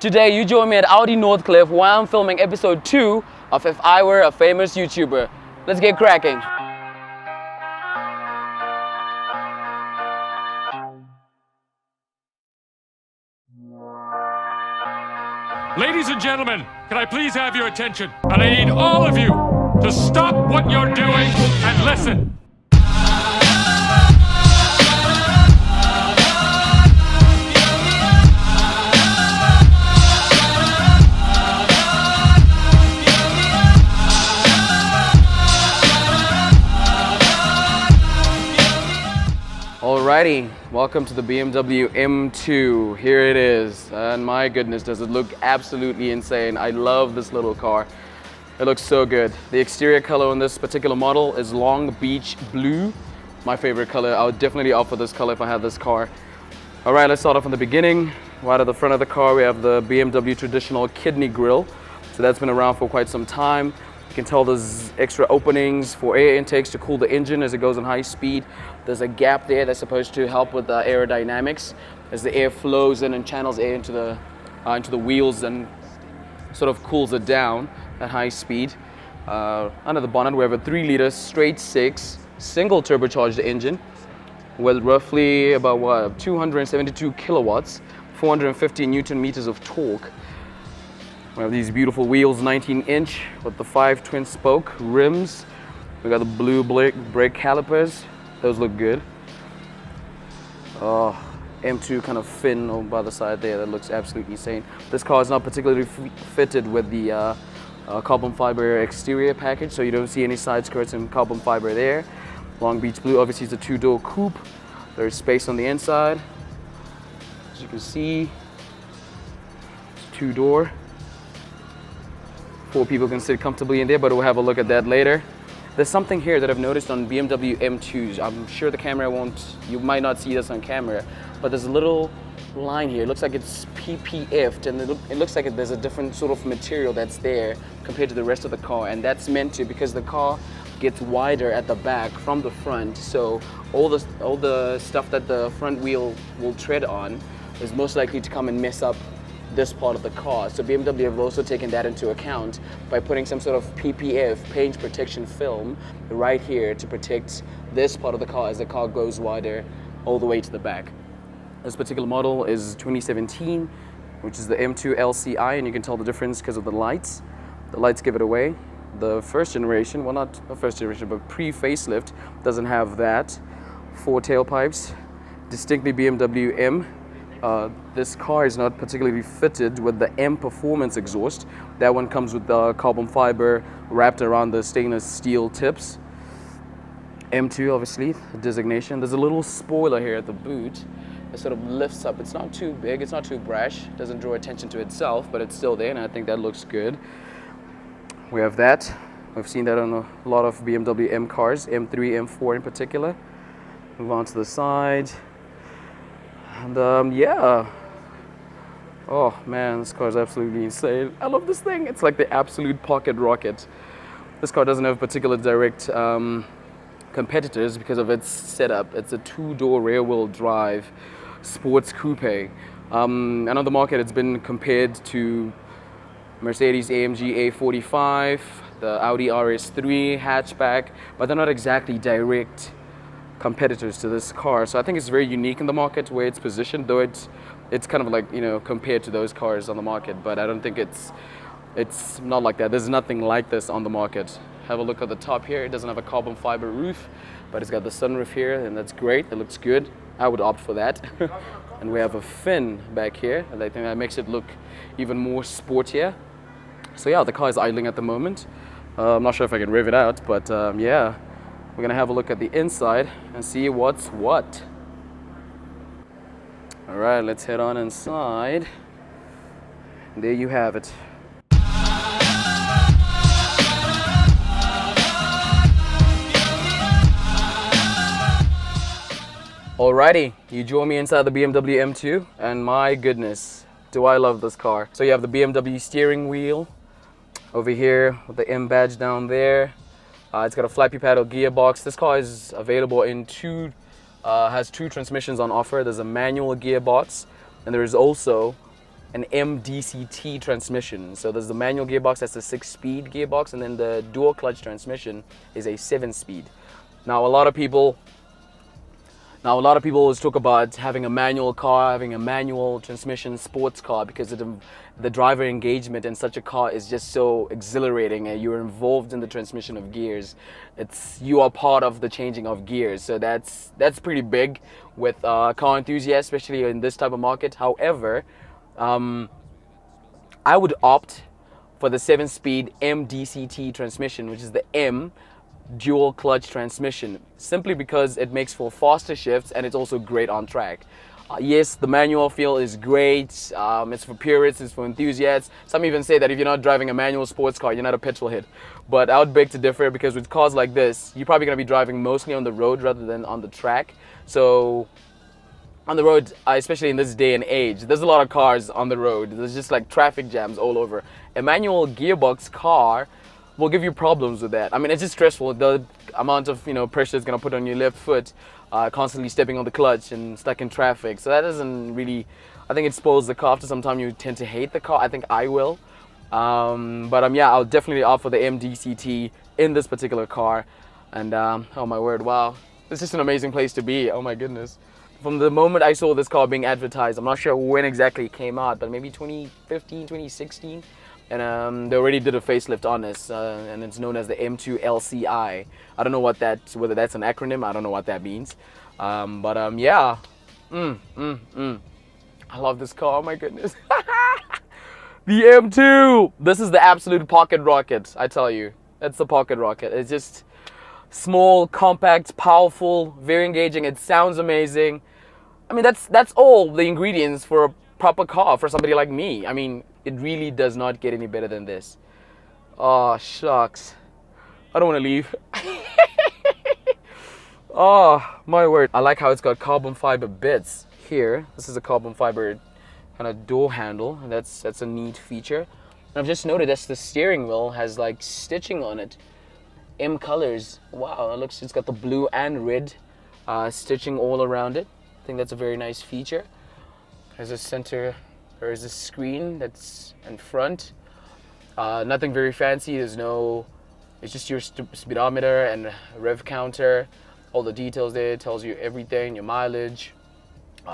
Today you join me at Audi Northcliffe while I'm filming episode 2 of If I Were a Famous YouTuber. Let's get cracking. Ladies and gentlemen, can I please have your attention? And I need all of you to stop what you're doing and listen. Alrighty, welcome to the BMW M2. Here it is, and my goodness, does it look absolutely insane. I love this little car. It looks so good. The exterior color on this particular model is Long Beach Blue. My favorite color. I would definitely opt for this color if I had this car. Alright, let's start off from the beginning. Right at the front of the car, we have the BMW traditional kidney grille. So that's been around for quite some time. You can tell there's extra openings for air intakes to cool the engine as it goes on high speed. There's a gap there that's supposed to help with aerodynamics as the air flows in and channels air into the wheels and sort of cools it down at high speed. Under the bonnet, we have a 3-liter straight 6 single turbocharged engine with roughly about 272 kilowatts, 450 Newton meters of torque. We have these beautiful wheels, 19-inch with the 5 twin spoke rims. We got the blue brake calipers. Those look good. Oh, M2 kind of fin by the side there. That looks absolutely insane. This car is not particularly fitted with the carbon fiber exterior package, so you don't see any side skirts and carbon fiber there. Long Beach Blue, obviously it's a 2-door coupe. There's space on the inside. As you can see, it's 2-door. 4 people can sit comfortably in there, but we'll have a look at that later. There's something here that I've noticed on BMW M2s. I'm sure the camera you might not see this on camera, but there's a little line here. It looks like it's PPF'd, and it looks like there's a different sort of material that's there compared to the rest of the car, and that's meant to because the car gets wider at the back from the front, so all the stuff that the front wheel will tread on is most likely to come and mess up this part of the car. So BMW have also taken that into account by putting some sort of PPF, paint protection film, right here to protect this part of the car as the car goes wider all the way to the back. This particular model is 2017, which is the M2 LCI, and you can tell the difference because of the lights. The lights give it away. The first generation, well, not the first generation, but pre-facelift doesn't have that. 4 tailpipes, distinctly BMW M. This car is not particularly fitted with the M Performance exhaust. That one comes with the carbon fiber wrapped around the stainless steel tips. M2, obviously, the designation. There's a little spoiler here at the boot. It sort of lifts up. It's not too big, it's not too brash. Doesn't draw attention to itself, but it's still there, and I think that looks good. We have that. We've seen that on a lot of BMW M cars, M3, M4 in particular. Move on to the side. And yeah. Oh man, this car is absolutely insane. I love this thing. It's like the absolute pocket rocket. This car doesn't have particular direct competitors because of its setup. It's a 2-door rear-wheel drive sports coupe. And on the market, it's been compared to Mercedes AMG A45, the Audi RS3 hatchback, but they're not exactly direct competitors to this car. So I think it's very unique in the market where it's positioned, though it's kind of like, you know, compared to those cars on the market, but I don't think it's not like that. There's nothing like this on the market. Have a look at the top here. It doesn't have a carbon fiber roof, but it's got the sunroof here, and that's great. It looks good. I would opt for that. And we have a fin back here, and I think that makes it look even more sportier. So yeah, the car is idling at the moment. I'm not sure if I can rev it out, but yeah. We're gonna have a look at the inside and see what's what. All right, let's head on inside. There you have it. Alrighty, you join me inside the BMW M2, and my goodness, do I love this car. So you have the BMW steering wheel over here with the M badge down there. It's got a flappy paddle gearbox. This car is available in has two transmissions on offer. There's a manual gearbox, and there is also an MDCT transmission. So there's the manual gearbox, that's a 6-speed gearbox, and then the dual clutch transmission is a 7-speed. Now a lot of people always talk about having a manual car, having a manual transmission sports car, because the driver engagement in such a car is just so exhilarating, and you're involved in the transmission of gears. You are part of the changing of gears, so that's pretty big with car enthusiasts, especially in this type of market. However, I would opt for the 7-speed MDCT transmission, which is the M dual clutch transmission, simply because it makes for faster shifts and it's also great on track. Yes, the manual feel is great. It's for purists, it's for enthusiasts. Some even say that if you're not driving a manual sports car, you're not a petrol head. But I would beg to differ, because with cars like this, you're probably going to be driving mostly on the road rather than on the track. So on the road, especially in this day and age, there's a lot of cars on the road. There's just like traffic jams all over. A manual gearbox car will give you problems with that. I mean, it's just stressful. The amount of pressure it's gonna put on your left foot, constantly stepping on the clutch and stuck in traffic. So that doesn't really, I think it spoils the car. After some time, you tend to hate the car. I think I will. But yeah, I'll definitely opt for the MDCT in this particular car. And oh my word, wow, it's just an amazing place to be. Oh my goodness. From the moment I saw this car being advertised, I'm not sure when exactly it came out, but maybe 2015, 2016. And they already did a facelift on this, and it's known as the M2 LCI. I don't know whether that's an acronym. I don't know what that means. Yeah. I love this car. Oh my goodness. The M2. This is the absolute pocket rocket. I tell you, that's the pocket rocket. It's just small, compact, powerful, very engaging. It sounds amazing. I mean, that's all the ingredients for a proper car for somebody like me. I mean, it really does not get any better than this. Oh, shucks. I don't want to leave. Oh, my word. I like how it's got carbon fiber bits here. This is a carbon fiber kind of door handle. That's a neat feature. And I've just noted that the steering wheel has like stitching on it. M colors. Wow, it's got the blue and red stitching all around it. I think that's a very nice feature. There's a screen that's in front. Nothing very fancy. It's just your speedometer and rev counter. All the details there. It tells you everything, your mileage,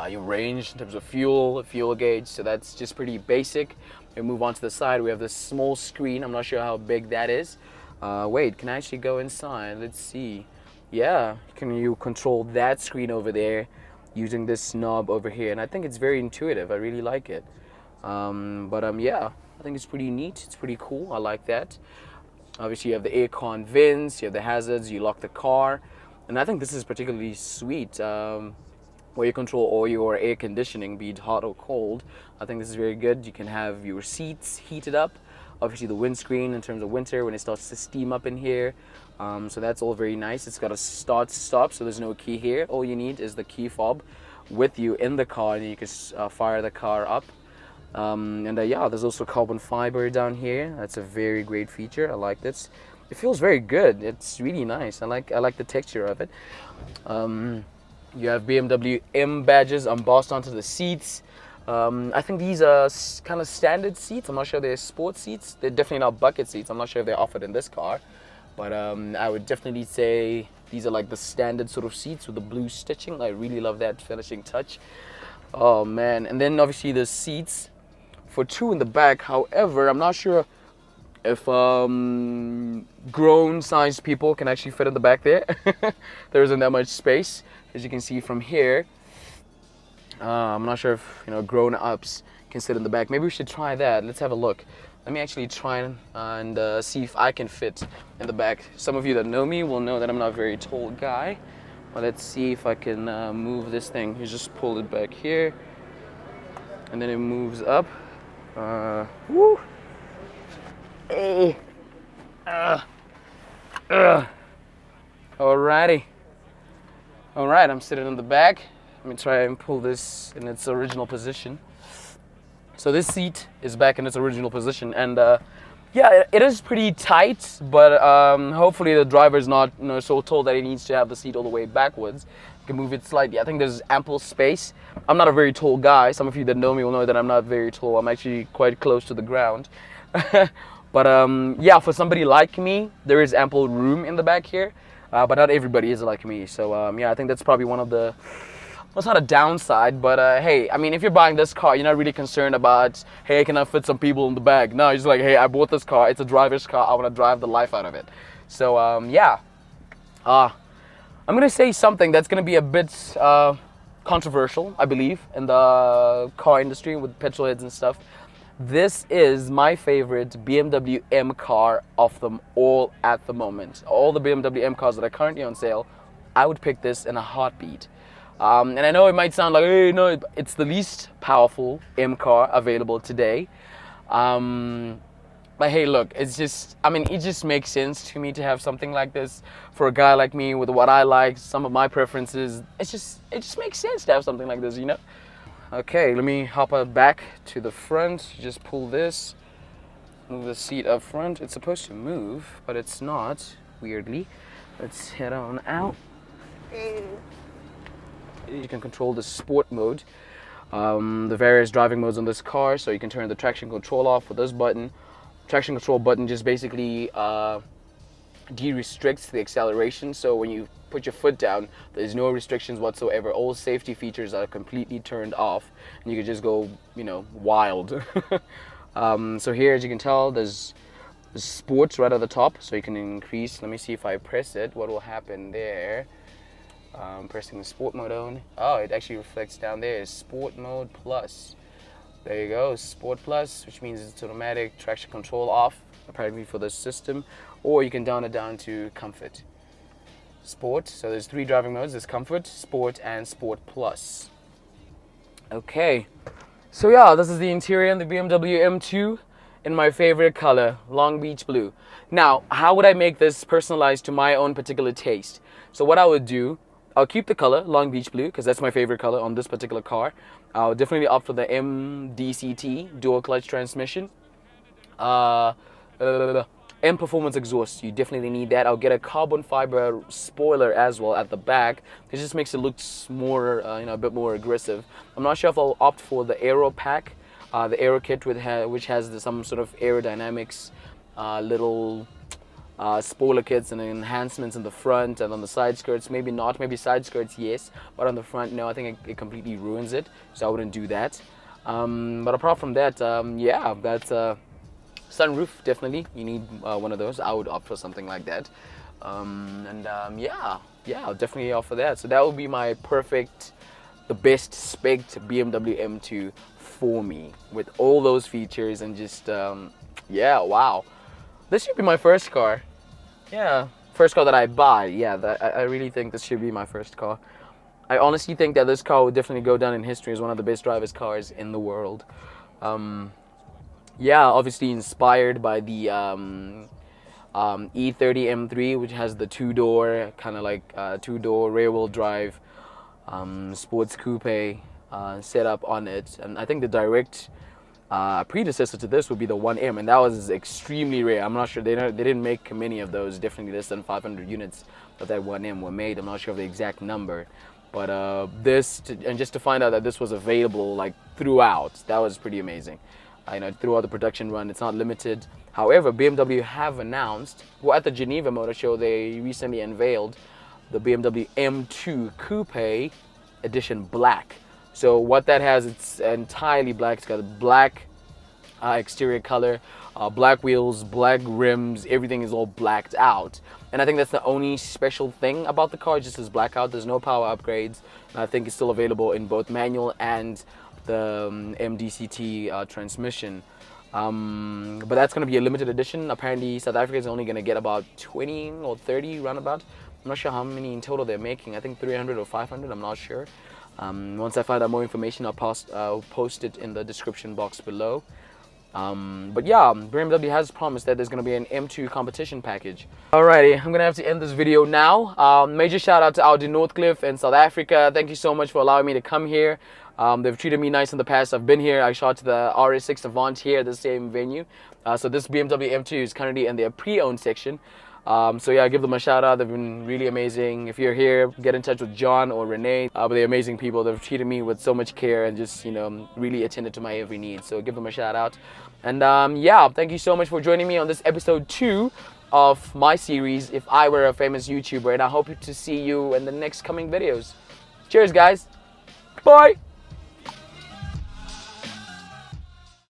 your range in terms of fuel gauge. So that's just pretty basic. We move on to the side. We have this small screen. I'm not sure how big that is. Wait, can I actually go inside? Let's see. Yeah, you control that screen over there using this knob over here, and I think it's very intuitive. I really like it. Yeah, I think it's pretty neat. It's pretty cool. I like that. Obviously, you have the air con vents, you have the hazards, you lock the car, and I think this is particularly sweet, where you control all your air conditioning, be it hot or cold. I think this is very good. You can have your seats heated up. Obviously, the windscreen in terms of winter when it starts to steam up in here. So that's all very nice. It's got a start-stop, so there's no key here. All you need is the key fob with you in the car, and you can fire the car up. Yeah, there's also carbon fiber down here. That's a very great feature. I like this. It feels very good. It's really nice. I like the texture of it. You have BMW M badges embossed onto the seats. I think these are kind of standard seats. I'm not sure they're sports seats. They're definitely not bucket seats. I'm not sure if they're offered in this car. But I would definitely say these are like the standard sort of seats with the blue stitching. I really love that finishing touch. Oh man. And then obviously the seats for two in the back. However, I'm not sure if grown sized people can actually fit in the back there. There isn't that much space, as you can see from here. I'm not sure if grown-ups can sit in the back. Maybe we should try that. Let's have a look. Let me actually try and see if I can fit in the back. Some of you that know me will know that I'm not a very tall guy. But let's see if I can move this thing. You just pull it back here, and then it moves up. Woo! Hey! Alrighty. Alright, I'm sitting in the back. Let me try and pull this in its original position. So this seat is back in its original position, and yeah, it is pretty tight, but hopefully the driver is not so told that he needs to have the seat all the way backwards, can move it slightly. I think there's ample space. I'm not a very tall guy. Some of you that know me will know that I'm not very tall. I'm actually quite close to the ground. But yeah, for somebody like me, there is ample room in the back here. But not everybody is like me. So yeah, I think that's probably one of the, well, it's not a downside, but hey, I mean, if you're buying this car, you're not really concerned about, hey, can I fit some people in the back? No, you're just like, hey, I bought this car. It's a driver's car. I want to drive the life out of it. So yeah, I'm going to say something that's going to be a bit controversial, I believe, in the car industry with petrol heads and stuff. This is my favorite BMW M car of them all at the moment. All the BMW M cars that are currently on sale, I would pick this in a heartbeat. And I know it might sound like, hey, no, it's the least powerful M car available today. But hey, look, it's just, I mean, it just makes sense to me to have something like this for a guy like me with what I like, some of my preferences. It just makes sense to have something like this, you know? Okay, let me hop back to the front. Just pull this, move the seat up front. It's supposed to move, but it's not, weirdly. Let's head on out. You can control the sport mode, the various driving modes on this car. So you can turn the traction control off with this button. Traction control button just basically de-restricts the acceleration. So when you put your foot down, there's no restrictions whatsoever. All safety features are completely turned off, and you can just go, you know, wild. So here, as you can tell, there's sports right at the top, so you can increase. Let me see if I press it, what will happen there. Pressing the sport mode on. Oh, it actually reflects down there. Sport mode plus. There you go, sport plus, which means it's automatic, traction control off, apparently for this system, or you can down it down to comfort. Sport, so there's 3 driving modes. There's comfort, sport, and sport plus. Okay, so yeah, this is the interior in the BMW M2 in my favorite color, Long Beach blue. Now, how would I make this personalized to my own particular taste? So what I would do, I'll keep the color Long Beach blue because that's my favorite color on this particular car. I'll definitely opt for the MDCT dual clutch transmission. M performance exhaust, you definitely need that. I'll get a carbon fiber spoiler as well at the back. It just makes it look more, you know, a bit more aggressive. I'm not sure if I'll opt for the aero pack, the aero kit which has some sort of aerodynamics, little spoiler kits and enhancements in the front and on the side skirts. Maybe not, maybe side skirts yes, but on the front no. I think it completely ruins it, so I wouldn't do that. But apart from that, yeah, that's sunroof, definitely you need one of those. I would opt for something like that. Yeah, I'll definitely opt for that. So that would be my perfect, the best spec'd BMW M2 for me, with all those features. And just yeah, wow, this should be my first car. Yeah, first car that I buy. Yeah, I really think this should be my first car. I honestly think that this car would definitely go down in history as one of the best driver's cars in the world. Yeah, obviously inspired by the E30 M3, which has the 2-door, kind of like 2-door rear-wheel drive sports coupe setup on it. And I think the direct predecessor to this would be the 1M, and that was extremely rare. I'm not sure, they didn't make many of those, definitely less than 500 units of that 1M were made. I'm not sure of the exact number, but and just to find out that this was available like throughout, that was pretty amazing. You know, throughout the production run, it's not limited. However, BMW have announced, well, at the Geneva Motor Show, they recently unveiled the BMW M2 Coupe Edition Black. So what that has, it's entirely black. It's got a black exterior color, black wheels, black rims, everything is all blacked out. And I think that's the only special thing about the car, just is black out. There's no power upgrades. And I think it's still available in both manual and the MDCT transmission. But that's going to be a limited edition. Apparently South Africa is only going to get about 20 or 30 roundabout. I'm not sure how many in total they're making. I think 300 or 500, I'm not sure. Once I find out more information, I'll post it in the description box below. But yeah, BMW has promised that there's going to be an M2 competition package. Alrighty, I'm going to have to end this video now. Major shout out to Audi Northcliffe in South Africa. Thank you so much for allowing me to come here. They've treated me nice in the past. I've been here. I shot the RS6 Avant here at the same venue. So this BMW M2 is currently in their pre-owned section. So yeah, give them a shout out. They've been really amazing. If you're here, get in touch with John or Renee. But they're amazing people. They've treated me with so much care and just, you know, really attended to my every need. So give them a shout out. And yeah, thank you so much for joining me on this episode 2 of my series, If I Were a Famous YouTuber. And I hope to see you in the next coming videos. Cheers, guys. Bye.